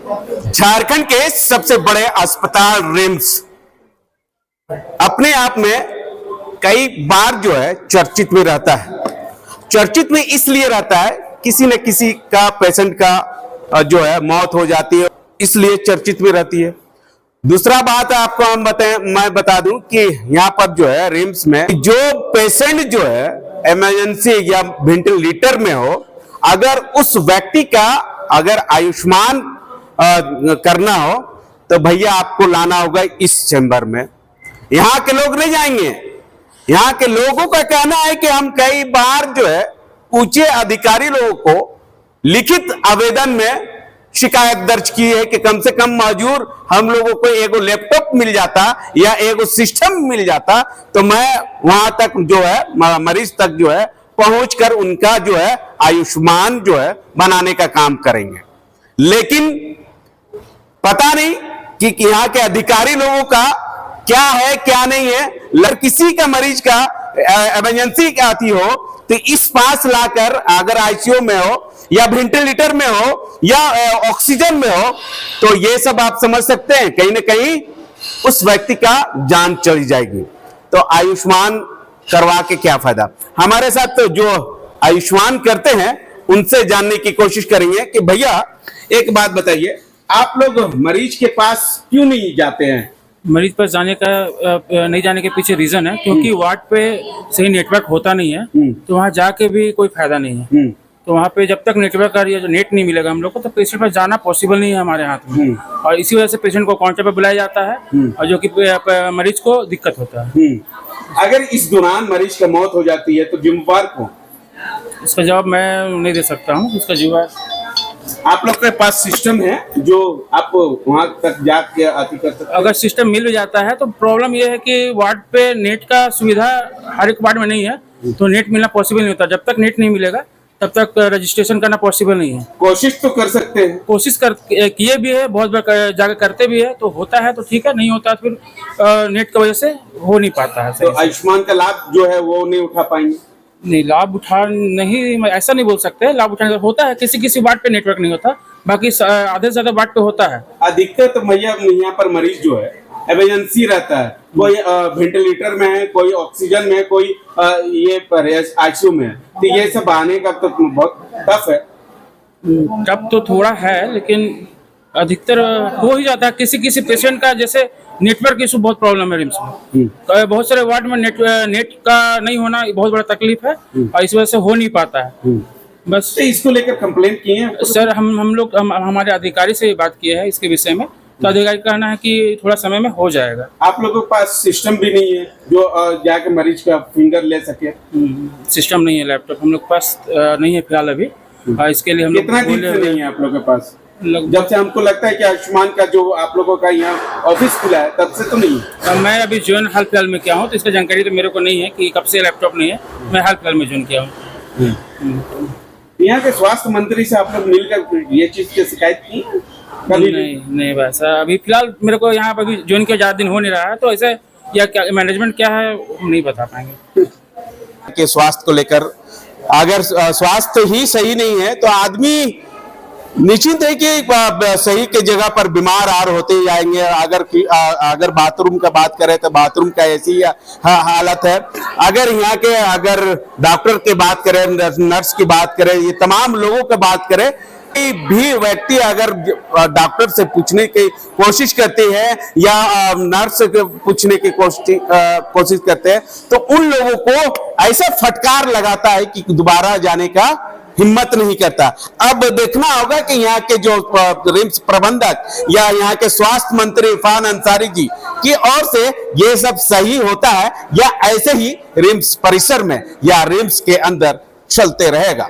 झारखंड के सबसे बड़े अस्पताल रिम्स अपने आप में कई बार जो है चर्चित में रहता है। चर्चित में इसलिए रहता है किसी न किसी का पेशेंट का जो है मौत हो जाती है, इसलिए चर्चित में रहती है। दूसरा बात आपको मैं बता दूं कि यहाँ पर जो है रिम्स में जो पेशेंट जो है इमरजेंसी या वेंटिलेटर में हो, अगर उस व्यक्ति का अगर आयुष्मान करना हो तो भैया आपको लाना होगा इस चैम्बर में। यहाँ के लोग नहीं जाएंगे। यहाँ के लोगों का कहना है कि हम कई बार जो है ऊंचे अधिकारी लोगों को लिखित आवेदन में शिकायत दर्ज की है कि कम से कम मजूर हम लोगों को एगो लैपटॉप मिल जाता या एगो सिस्टम मिल जाता तो मैं वहां तक जो है मरीज तक जो है पहुंचकर उनका जो है आयुष्मान जो है बनाने का काम करेंगे। लेकिन पता नहीं कि यहाँ के अधिकारी लोगों का क्या है क्या नहीं है। किसी का मरीज का इमरजेंसी आती हो तो इस पास लाकर अगर आईसीयू में हो या वेंटिलेटर में हो या ऑक्सीजन में हो तो ये सब आप समझ सकते हैं कहीं ना कहीं उस व्यक्ति का जान चली जाएगी। तो आयुष्मान करवा के क्या फायदा। हमारे साथ तो जो आयुष्मान करते हैं उनसे जानने की कोशिश करेंगे कि भैया एक बात बताइए, आप लोग मरीज के पास क्यों नहीं जाते हैं? मरीज पर नहीं जाने के पीछे रीजन है क्योंकि वार्ड पे सही नेटवर्क होता नहीं है, तो वहाँ जाके भी कोई फायदा नहीं है। तो वहाँ पे जब तक नेटवर्क का नेट नहीं मिलेगा हम लोग को तो पेशेंट पर जाना पॉसिबल नहीं है हमारे हाथ में, और इसी वजह से पेशेंट को काउंटर पे बुलाया जाता है और जो कि मरीज को दिक्कत होता है। अगर इस दौरान मरीज का मौत हो जाती है तो जिम्मेवार कौन? इसका जवाब मैं नहीं दे सकता हूँ। इसका जिम्मेवार आप लोग के पास सिस्टम है जो आप वहां तक जाके आती कर सकते हैं? अगर सिस्टम मिल जाता है तो प्रॉब्लम यह है कि वार्ड पे नेट का सुविधा हर एक वार्ड में नहीं है, तो नेट मिलना पॉसिबल नहीं होता। जब तक नेट नहीं मिलेगा तब तक रजिस्ट्रेशन करना पॉसिबल नहीं है। कोशिश तो कर सकते हैं। कोशिश किए भी है, बहुत जगह करते भी है, तो होता है तो ठीक है, नहीं होता तो फिर नेट की वजह से हो नहीं पाता है। तो आयुष्मान का लाभ जो है वो नहीं उठा पाएंगे? नहीं, लाभ उठा नहीं, ऐसा नहीं बोल सकते। लाभ उठाने होता है, किसी किसी वार्ड पे नेटवर्क नहीं होता, बाकी आधे से ज्यादा वार्ड पे होता है। अधिकतर तो भैया यहाँ पर मरीज जो है इमरजेंसी रहता है, कोई वेंटिलेटर में है, कोई ऑक्सीजन में है, कोई ये आईसीयू में है, तो ये सब आने का तो बहुत टफ है। टफ तो थोड़ा है लेकिन अधिकतर हो ही जाता है। किसी किसी पेशेंट का जैसे नेटवर्क इशू बहुत प्रॉब्लम है रिम्स में, तो बहुत सारे वार्ड में नेट का नहीं होना बहुत बड़ा तकलीफ है और इस वजह से हो नहीं पाता है। बस तो इसको लेकर कंप्लेंट किए हैं सर? हम लोग हमारे अधिकारी से बात किए हैं इसके विषय में, तो अधिकारी का कहना है कि थोड़ा समय में हो जाएगा। आप लोगों के पास सिस्टम भी नहीं है जो जाके मरीज का फिंगर ले सके? सिस्टम नहीं है, लैपटॉप हम लोग के पास नहीं है फिलहाल अभी। इसके लिए हम लोग कितना दिन से नहीं है आप लोगों के पास? जब से हमको लगता है कि आयुष्मान का जो आप लोगों का यहाँ ऑफिस खुला है तब से तो नहीं है। मैं अभी ज्वाइन हाल फिलहाल में किया हूँ, तो इसका जानकारी तो मेरे को नहीं है कि कब से लैपटॉप नहीं है। मैं हाल फिलहाल में ज्वाइन किया हूँ। यहाँ के स्वास्थ्य मंत्री से आप लोग मिलकर ये चीज की शिकायत की? नहीं वैसा अभी फिलहाल मेरे को यहाँ अभी ज्वाइन किया ज्यादा दिन हो नहीं रहा है, तो ऐसे या क्या मैनेजमेंट क्या है नहीं बता पाएंगे। के स्वास्थ्य को लेकर अगर स्वास्थ्य ही सही नहीं है तो आदमी निश्चित है कि सही के जगह पर बीमार होते जाएंगे। अगर बाथरूम का बात करें तो बाथरूम का ऐसी हालत है। अगर यहाँ के अगर डॉक्टर की बात करें, नर्स की बात करें, ये तमाम लोगों की बात करें, भी व्यक्ति अगर डॉक्टर से पूछने की कोशिश करते हैं या नर्स से पूछने की कोशिश करते हैं तो उन लोगों को ऐसा फटकार लगाता है कि दोबारा जाने का हिम्मत नहीं करता। अब देखना होगा कि यहाँ के जो रिम्स प्रबंधक या यहाँ के स्वास्थ्य मंत्री इरफान अंसारी जी की ओर से ये सब सही होता है या ऐसे ही रिम्स परिसर में या रिम्स के अंदर चलते रहेगा।